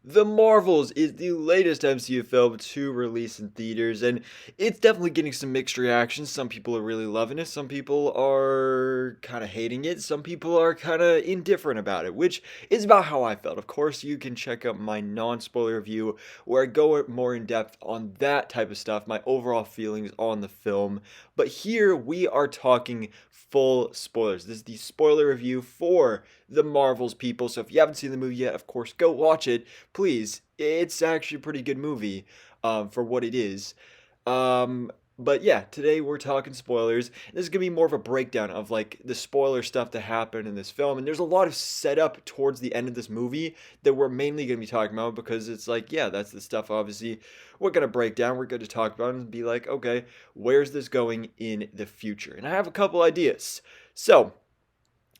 The Marvels is the latest MCU film to release in theaters, and it's definitely getting some mixed reactions. Some people are really loving it, some people are kind of hating it, some people are kind of indifferent about it, which is about how I felt. Of course, you can check out my non spoiler review where I go more in depth on that type of stuff, my overall feelings on the film. But here we are talking full spoilers. This is the spoiler review for the Marvels, people. So if you haven't seen the movie yet, of course, go watch it. Please, it's actually a pretty good movie for what it is. But yeah, today we're talking spoilers. This is gonna be more of a breakdown of like the spoiler stuff that happened in this film, and there's a lot of setup towards the end of this movie that we're mainly gonna be talking about because it's like, yeah, that's the stuff obviously we're gonna break down, we're gonna talk about, and be like, okay, where's this going in the future? And I have a couple ideas. So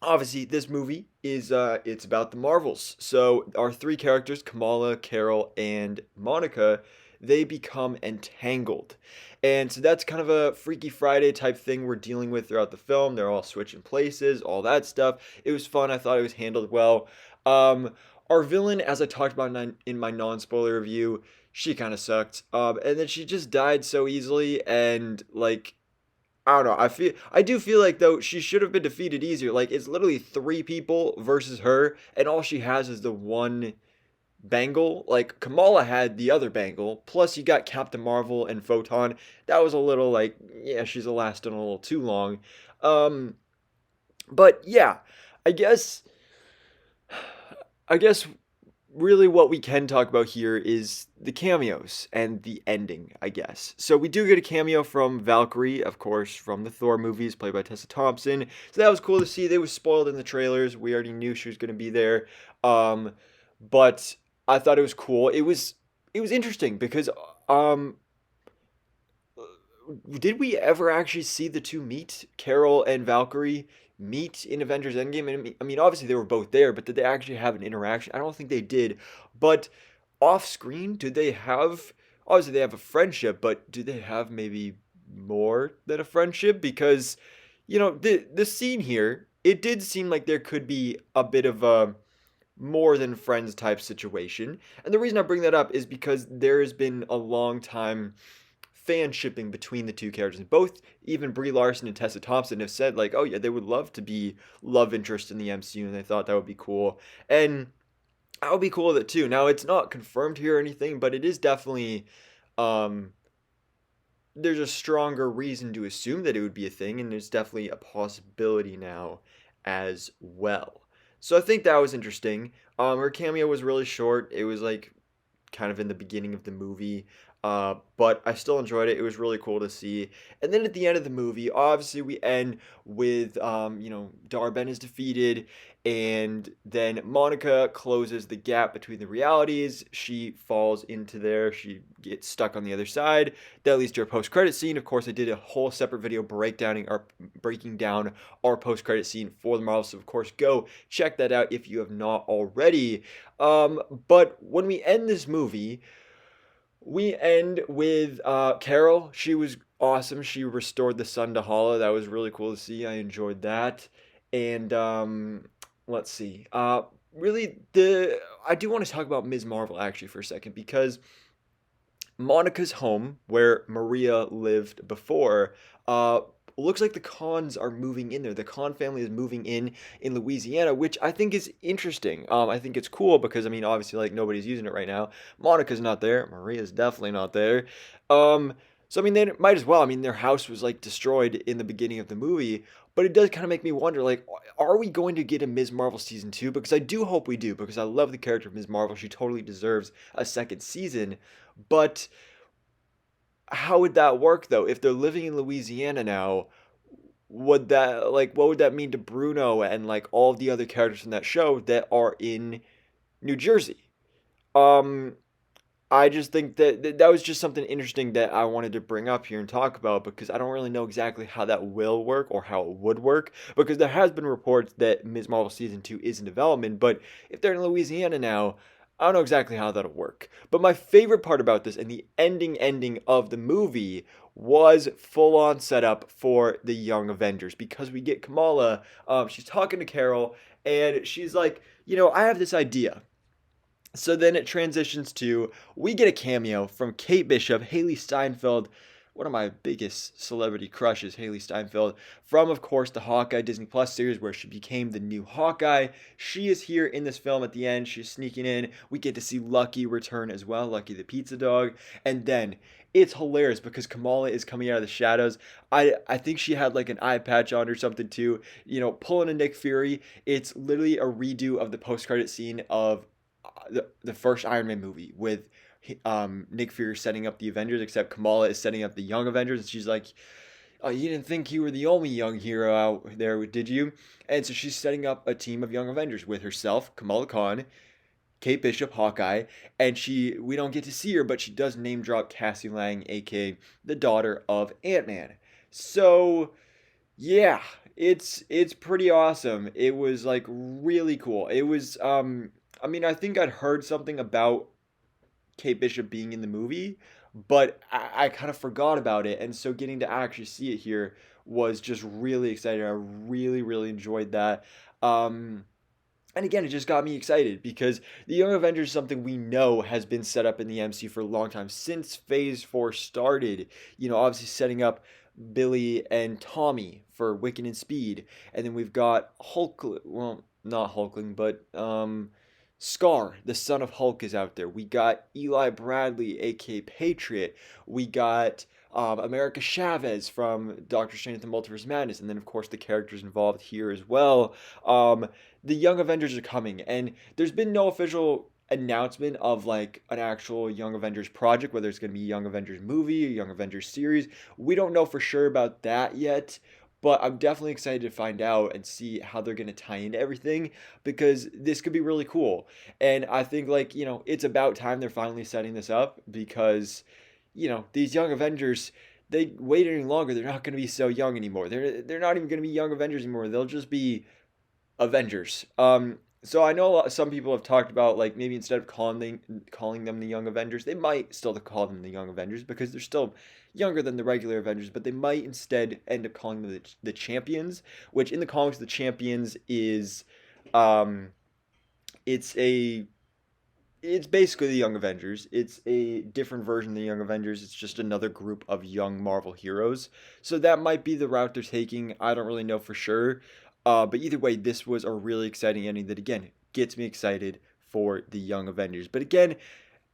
obviously this movie is it's about the Marvels. So our three characters, Kamala, Carol, and Monica, they become entangled. And so that's kind of a Freaky Friday type thing we're dealing with throughout the film. They're all switching places, all that stuff. It was fun. I thought it was handled well. Our villain, as I talked about in my non-spoiler review, she kind of sucked. And then she just died so easily, and like I don't know. I do feel like though she should have been defeated easier. Like it's literally three people versus her, and all she has is the one bangle. Like Kamala had the other bangle. Plus you got Captain Marvel and Photon. That was a little like, yeah, she's lasting a little too long. Um, but yeah, I guess I guess really what we can talk about here is the cameos and the ending, I guess. So we do get a cameo from Valkyrie, of course, from the Thor movies, played by Tessa Thompson. So that was cool to see. They was spoiled in the trailers. We already knew she was going to be there. Um, but I thought it was cool. It was interesting because um did we ever actually see the two meet, Carol and Valkyrie meet in Avengers Endgame? I mean, obviously they were both there, but did they actually have an interaction? I don't think they did. But off screen, did they have? Obviously, they have a friendship, but do they have maybe more than a friendship? Because the scene here, it did seem like there could be a bit of a more than friends type situation. And the reason I bring that up is because there has been a long time fan shipping between the two characters. And both, even Brie Larson and Tessa Thompson, have said like, oh yeah, they would love to be love interest in the MCU, and they thought that would be cool. And I would be cool with it too. Now it's not confirmed here or anything, but it is definitely um there's a stronger reason to assume that it would be a thing, and there's definitely a possibility now as well. So I think that was interesting. Her cameo was really short. It was like kind of in the beginning of the movie. But I still enjoyed it. It was really cool to see. And then at the end of the movie, obviously we end with Darben is defeated, and then Monica closes the gap between the realities. She falls into there. She gets stuck on the other side. That leads to a post-credit scene. Of course, I did a whole separate video breaking down our post-credit scene for the Marvel. So of course, go check that out if you have not already. But when we end this movie, we end with Carol. She was awesome. She restored the sun to Hala. That was really cool to see. I enjoyed that. And let's see. Really, the I do want to talk about Ms. Marvel actually for a second because Monica's home, where Maria lived before, looks like the Khans are moving in there. The Khan family is moving in Louisiana, which I think is interesting. I think it's cool because I mean, obviously, like nobody's using it right now. Monica's not there. Maria's definitely not there. Um, so I mean, they might as well. I mean, their house was like destroyed in the beginning of the movie, but it does kind of make me wonder, like, are we going to get a Ms. Marvel season two? Because I do hope we do, because I love the character of Ms. Marvel. She totally deserves a second season. But how would that work though? If they're living in Louisiana now, would that like what would that mean to Bruno and like all of the other characters in that show that are in New Jersey? Um I just think that was just something interesting that I wanted to bring up here and talk about because I don't really know exactly how that will work or how it would work because there has been reports that Ms. Marvel season 2 is in development, but if they're in Louisiana now, I don't know exactly how that'll work. But my favorite part about this and the ending of the movie was full on setup for the Young Avengers because we get Kamala. She's talking to Carol and she's like, I have this idea. So then it transitions to, we get a cameo from Kate Bishop, Haley Steinfeld, one of my biggest celebrity crushes, Haley Steinfeld, from, of course, the Hawkeye Disney Plus series where she became the new Hawkeye. She is here in this film at the end. She's sneaking in. We get to see Lucky return as well, Lucky the pizza dog. And then it's hilarious because Kamala is coming out of the shadows. I think she had like an eye patch on or something too, pulling a Nick Fury. It's literally a redo of the post-credit scene of the first Iron Man movie with Nick Fury setting up the Avengers, except Kamala is setting up the Young Avengers, and she's like, "Oh, you didn't think you were the only young hero out there, did you?" And so she's setting up a team of Young Avengers with herself, Kamala Khan, Kate Bishop, Hawkeye, and we don't get to see her, but she does name drop Cassie Lang, aka the daughter of Ant-Man. So yeah, it's pretty awesome. It was like really cool. It was I mean, I think I'd heard something about Kate Bishop being in the movie, but I kind of forgot about it. And so getting to actually see it here was just really exciting. I really, really enjoyed that. Um, and again, it just got me excited because the Young Avengers is something we know has been set up in the MCU for a long time since Phase 4 started. Obviously setting up Billy and Tommy for Wiccan and Speed. And then we've got Hulk, well, not Hulkling, but Scar, the son of Hulk, is out there. We got Eli Bradley, aka Patriot. We got America Chavez from Doctor Strange and the Multiverse of Madness. And then, of course, the characters involved here as well. The Young Avengers are coming. And there's been no official announcement of like an actual Young Avengers project, whether it's going to be a Young Avengers movie, a Young Avengers series. We don't know for sure about that yet. But I'm definitely excited to find out and see how they're going to tie into everything because this could be really cool. And I think, like, it's about time they're finally setting this up because, these Young Avengers, they wait any longer, they're not going to be so young anymore. They're not even going to be Young Avengers anymore. They'll just be Avengers. So I know some people have talked about like maybe instead of calling them the Young Avengers, they might still call them the Young Avengers because they're still younger than the regular Avengers, but they might instead end up calling them the Champions, which in the comics the Champions is um it's a it's basically the Young Avengers. It's a different version of the Young Avengers. It's just another group of young Marvel heroes. So that might be the route they're taking. I don't really know for sure. But either way, this was a really exciting ending that, again, gets me excited for the Young Avengers. But again,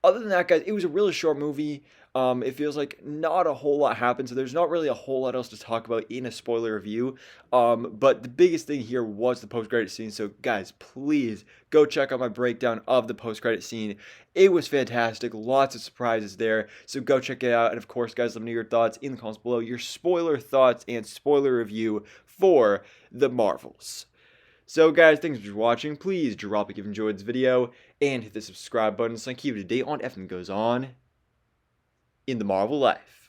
other than that, guys, it was a really short movie. It feels like not a whole lot happened, so there's not really a whole lot else to talk about in a spoiler review. But the biggest thing here was the post-credit scene. So, guys, please go check out my breakdown of the post-credit scene. It was fantastic. Lots of surprises there. So go check it out. And of course, guys, let me know your thoughts in the comments below. Your spoiler thoughts and spoiler review for the Marvels. So guys, thanks for watching. Please drop a like if you enjoyed this video and hit the subscribe button so I can keep you up to date on everything that goes on in the Marvel life.